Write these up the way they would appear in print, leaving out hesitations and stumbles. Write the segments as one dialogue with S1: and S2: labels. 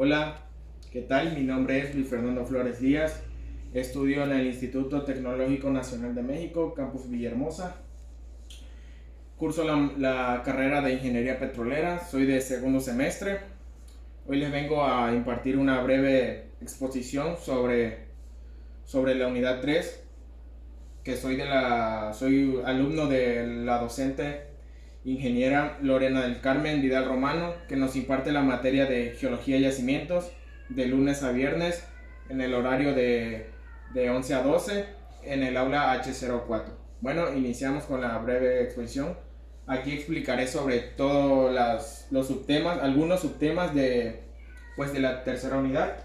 S1: Hola, ¿qué tal? Mi nombre es Luis Fernando Flores Díaz. Estudio en el Instituto Tecnológico Nacional de México, Campus Villahermosa. Curso la carrera de Ingeniería Petrolera. Soy de segundo semestre. Hoy les vengo a impartir una breve exposición sobre la unidad 3, que soy alumno de la docente ingeniera Lorena del Carmen Vidal Romano, que nos imparte la materia de Geología y Yacimientos de lunes a viernes en el horario de 11 a 12 en el aula H04. Bueno, iniciamos con la breve exposición. Aquí explicaré sobre todos los subtemas, algunos subtemas de la tercera unidad.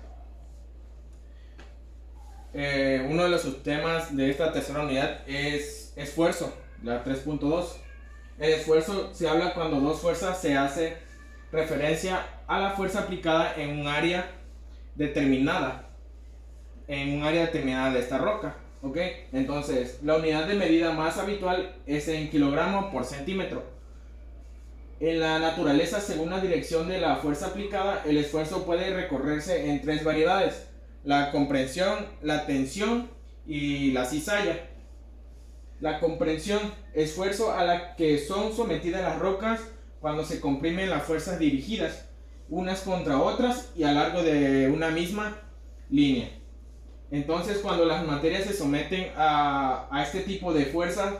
S1: Uno de los subtemas de esta tercera unidad es esfuerzo, la 3.2. El esfuerzo se habla cuando dos fuerzas se hace referencia a la fuerza aplicada en un área determinada, de esta roca. ¿Ok? Entonces, la unidad de medida más habitual es en kilogramo por centímetro. En la naturaleza, según la dirección de la fuerza aplicada, el esfuerzo puede recorrerse en tres variedades: la comprensión, la tensión y la cizalla. La comprensión, esfuerzo a la que son sometidas las rocas cuando se comprimen las fuerzas dirigidas unas contra otras y a lo largo de una misma línea. Entonces, cuando las materias se someten a este tipo de fuerzas,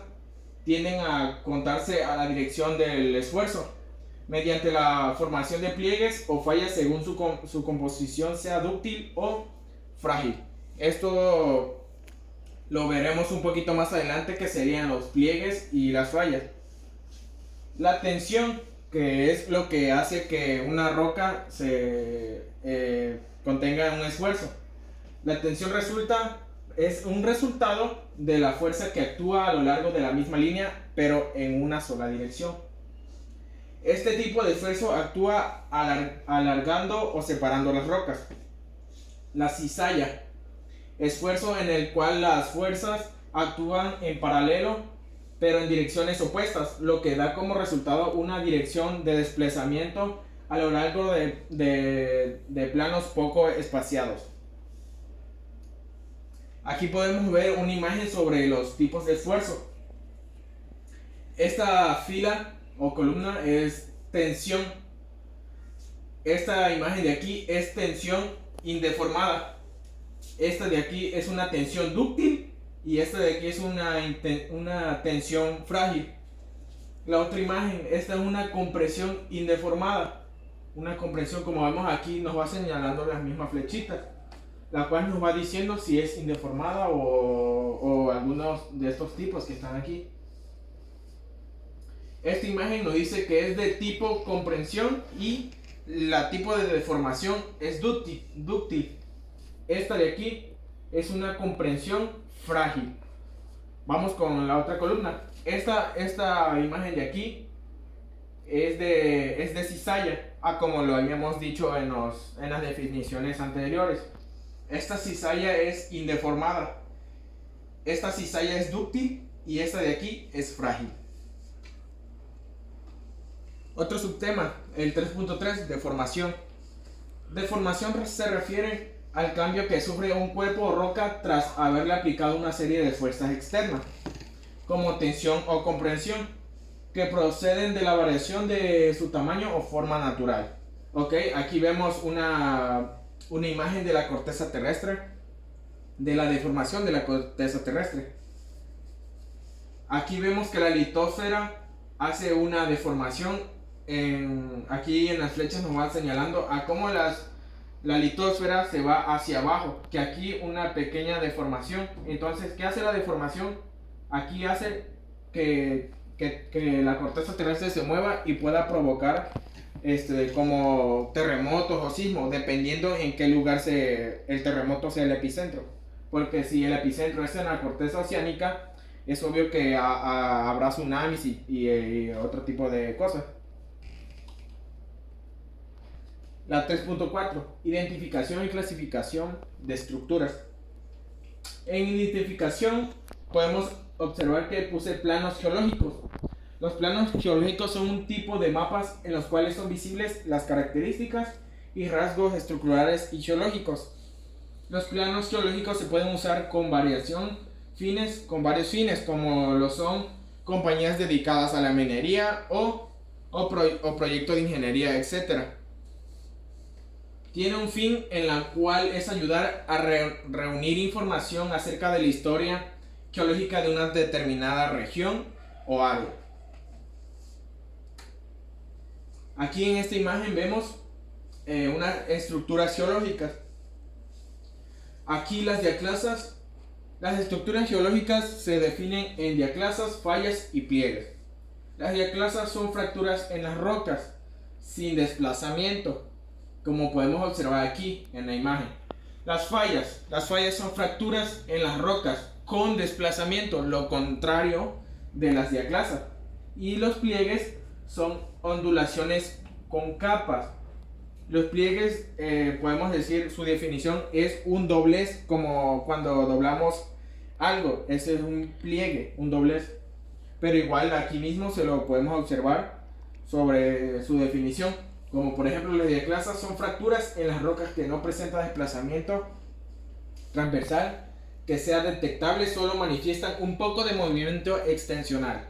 S1: tienden a contarse a la dirección del esfuerzo mediante la formación de pliegues o fallas según su composición sea dúctil o frágil. Esto lo veremos un poquito más adelante, que serían los pliegues y las fallas. La tensión, que es lo que hace que una roca contenga un esfuerzo. La tensión es un resultado de la fuerza que actúa a lo largo de la misma línea, pero en una sola dirección. Este tipo de esfuerzo actúa alargando o separando las rocas. La cizalla, esfuerzo en el cual las fuerzas actúan en paralelo pero en direcciones opuestas, lo que da como resultado una dirección de desplazamiento a lo largo de planos poco espaciados. Aquí podemos ver una imagen sobre los tipos de esfuerzo. Esta fila o columna es tensión. Esta imagen de aquí es tensión indeformada. Esta de aquí es una tensión dúctil y esta de aquí es una tensión frágil. La otra imagen, esta es una compresión indeformada. Una compresión, como vemos aquí, nos va señalando las mismas flechitas, la cual nos va diciendo si es indeformada o algunos de estos tipos que están aquí. Esta imagen nos dice que es de tipo comprensión y la tipo de deformación es dúctil. Esta de aquí es una comprensión frágil. Vamos con la otra columna. Esta imagen de aquí es de cizalla, como lo habíamos dicho en las definiciones anteriores. Esta cizalla es indeformada. Esta cizalla es dúctil y esta de aquí es frágil. Otro subtema, el 3.3, deformación. Deformación se refiere al cambio que sufre un cuerpo o roca tras haberle aplicado una serie de fuerzas externas, como tensión o compresión, que proceden de la variación de su tamaño o forma natural. Ok, aquí vemos una imagen de la corteza terrestre, de la deformación de la corteza terrestre. Aquí vemos que la litosfera hace una deformación. Aquí en las flechas nos va señalando a cómo la litosfera se va hacia abajo, que aquí una pequeña deformación. Entonces, ¿qué hace la deformación? Aquí hace que la corteza terrestre se mueva y pueda provocar como terremotos o sismos, dependiendo en qué lugar el terremoto sea el epicentro. Porque si el epicentro es en la corteza oceánica, es obvio que habrá tsunamis y otro tipo de cosas. La 3.4, identificación y clasificación de estructuras. En identificación podemos observar que puse planos geológicos. Los planos geológicos son un tipo de mapas en los cuales son visibles las características y rasgos estructurales y geológicos. Los planos geológicos se pueden usar con varios fines, como lo son compañías dedicadas a la minería o proyectos de ingeniería, etc. Tiene un fin en la cual es ayudar a reunir información acerca de la historia geológica de una determinada región o área. Aquí en esta imagen vemos unas estructuras geológicas. Aquí las diaclasas. Las estructuras geológicas se definen en diaclasas, fallas y pliegues. Las diaclasas son fracturas en las rocas sin desplazamiento, como podemos observar aquí en la imagen. Las fallas son fracturas en las rocas con desplazamiento, lo contrario de las diaclasas. Y los pliegues son ondulaciones con capas. Los pliegues, podemos decir, su definición es un doblez, como cuando doblamos algo. Ese es un pliegue, un doblez. Pero igual aquí mismo se lo podemos observar sobre su definición. Como por ejemplo, las diaclasas son fracturas en las rocas que no presentan desplazamiento transversal que sea detectable, solo manifiestan un poco de movimiento extensional.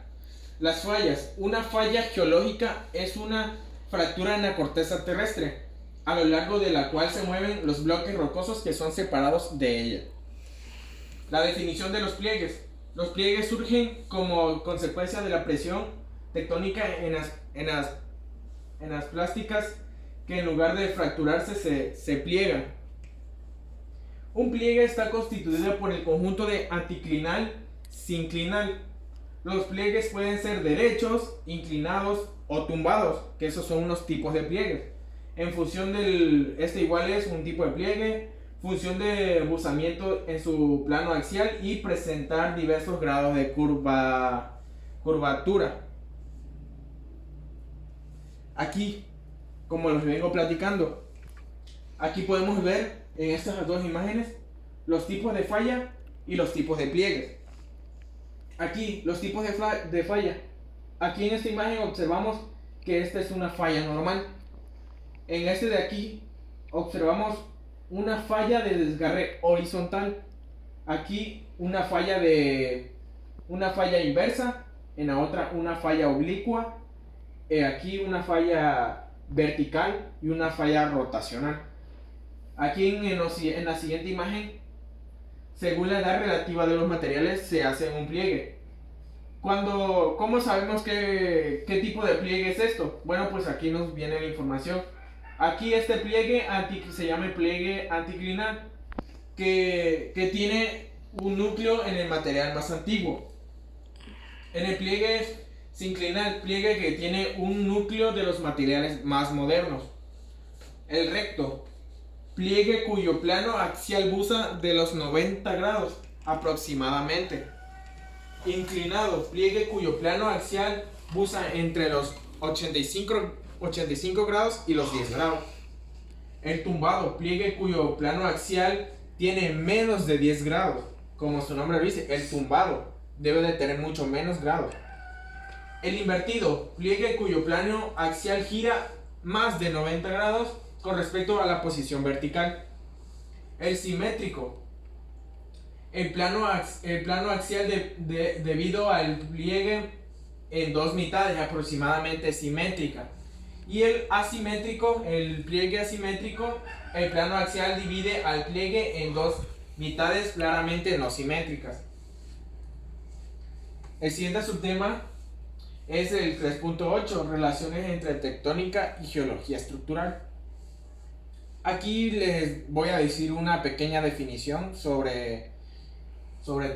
S1: Las fallas. Una falla geológica es una fractura en la corteza terrestre, a lo largo de la cual se mueven los bloques rocosos que son separados de ella. La definición de los pliegues. Los pliegues surgen como consecuencia de la presión tectónica en las plásticas que en lugar de fracturarse se pliegan. Un pliegue está constituido por el conjunto de anticlinal, sinclinal. Los pliegues pueden ser derechos, inclinados o tumbados, que esos son unos tipos de pliegues. En función del igual es un tipo de pliegue, función de buzamiento en su plano axial y presentar diversos grados de curvatura. Aquí, como les vengo platicando, aquí podemos ver en estas dos imágenes los tipos de falla y los tipos de pliegues. Aquí los tipos de falla. Aquí en esta imagen observamos que esta es una falla normal. En este de aquí observamos una falla de desgarre horizontal. Aquí una falla inversa. En la otra una falla oblicua. Aquí una falla vertical y una falla rotacional. Aquí en la siguiente imagen, según la edad relativa de los materiales, se hace un pliegue. ¿Cómo sabemos qué tipo de pliegue es esto? Bueno, pues aquí nos viene la información. Aquí este pliegue se llama el pliegue anticlinal, que tiene un núcleo en el material más antiguo. En el pliegue sinclinal, pliegue que tiene un núcleo de los materiales más modernos. El recto, pliegue cuyo plano axial busa de los 90 grados aproximadamente. Inclinado, pliegue cuyo plano axial busa entre los 85 grados y los 10 grados. El tumbado, pliegue cuyo plano axial tiene menos de 10 grados. Como su nombre lo dice, el tumbado debe de tener mucho menos grados. El invertido, pliegue cuyo plano axial gira más de 90 grados con respecto a la posición vertical. El simétrico, el plano axial debido al pliegue en dos mitades aproximadamente simétricas. Y el asimétrico, el pliegue asimétrico, el plano axial divide al pliegue en dos mitades claramente no simétricas. El siguiente subtema es el 3.8, relaciones entre tectónica y geología estructural. Aquí les voy a decir una pequeña definición sobre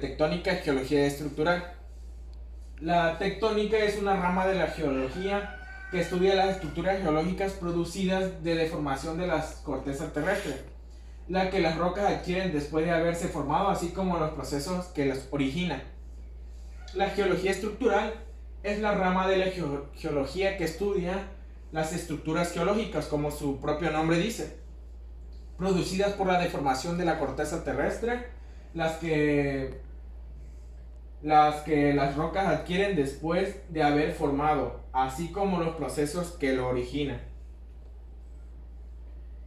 S1: tectónica y geología estructural. La tectónica es una rama de la geología que estudia las estructuras geológicas producidas de deformación de las cortezas terrestres, la que las rocas adquieren después de haberse formado, así como los procesos que las originan. La geología estructural es la rama de la geología que estudia las estructuras geológicas, como su propio nombre dice, producidas por la deformación de la corteza terrestre, las que las rocas adquieren después de haber formado, así como los procesos que lo originan.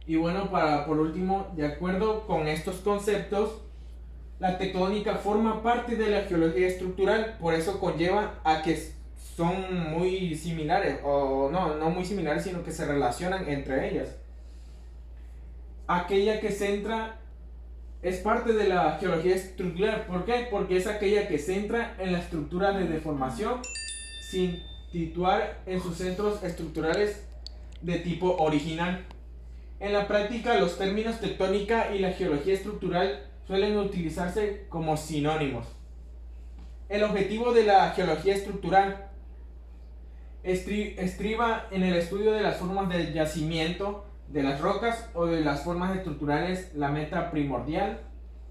S1: Y bueno, por último, de acuerdo con estos conceptos, la tectónica forma parte de la geología estructural, por eso conlleva a que son muy similares, o no muy similares, sino que se relacionan entre ellas. Aquella que centra es parte de la geología estructural. ¿Por qué? Porque es aquella que centra en la estructura de deformación sin situar en sus centros estructurales de tipo original. En la práctica, los términos tectónica y la geología estructural suelen utilizarse como sinónimos. El objetivo de la geología estructural estriba en el estudio de las formas de yacimiento de las rocas o de las formas estructurales. La meta primordial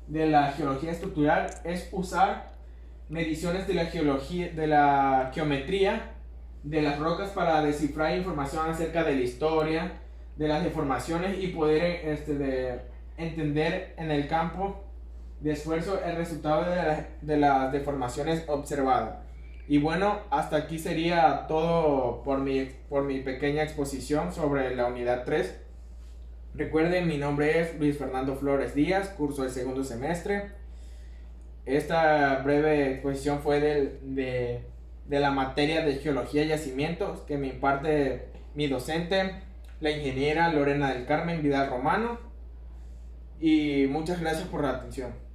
S1: de la geología estructural es usar mediciones de la geometría de las rocas para descifrar información acerca de la historia de las deformaciones y poder entender en el campo de esfuerzo el resultado de las deformaciones observadas. Y bueno, hasta aquí sería todo por mi pequeña exposición sobre la unidad 3. Recuerden, mi nombre es Luis Fernando Flores Díaz, curso del segundo semestre. Esta breve exposición fue de la materia de geología y yacimientos que me imparte mi docente, la ingeniera Lorena del Carmen Vidal Romano. Y muchas gracias por la atención.